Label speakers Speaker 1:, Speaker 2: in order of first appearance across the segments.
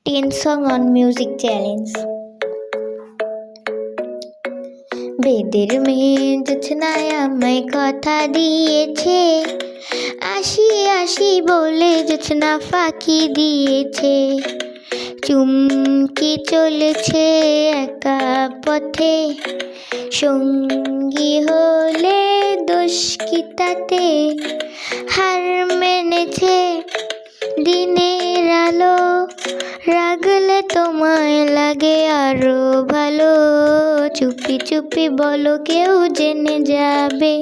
Speaker 1: 10 song on music challenge. বেদের মেয়ে জোছনায় আমায় কথা দিয়েছে, আসি আসি বলে জোছনা ফাঁকি দিয়েছে। চুমকি চলেছে একা পথে, সঙ্গী হলে দোষ কি তাতে? হার মেনেছে দিনের আলো, রাগলে তোমায় লাগে আরো ভালো। চুপি চুপি বলো কেউ জেনে যাবে,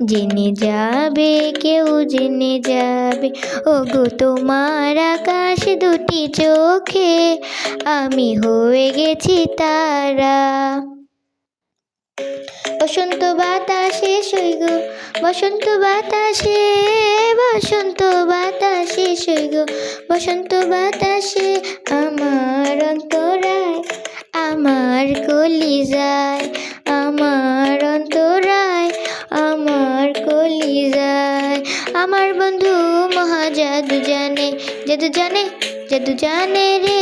Speaker 1: জেনে যাবে কেউ জেনে যাবে। ওগো তোমার আকাশ দুটি চোখে আমি হয়ে গেছি তারা। বসন্ত বাতাসে সইগ, বসন্ত বাতাসে, বসন্ত বাতাসে সইগ, বসন্ত বাতাসে আমার অন্তরায়, আমার কলিজায়, আমার অন্তরায়, আমার কলিজায়। আমার বন্ধু মহা জাদু জানে, জাদু জানে, জাদু জানে রে।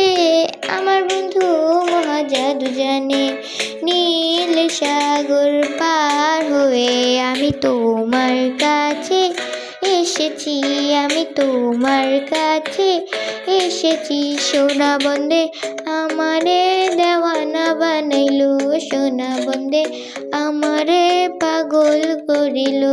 Speaker 1: আমার বন্ধু মহা জাদু জানে। নীল সাগর পার হয়ে আমি তোমার কাছে এসেছি, আমি তোমার কাছে এসেছি। সোনা বন্দে আমারে দেওয়ানা বানাইলো, সোনা বন্দে আমারে পাগল করিল।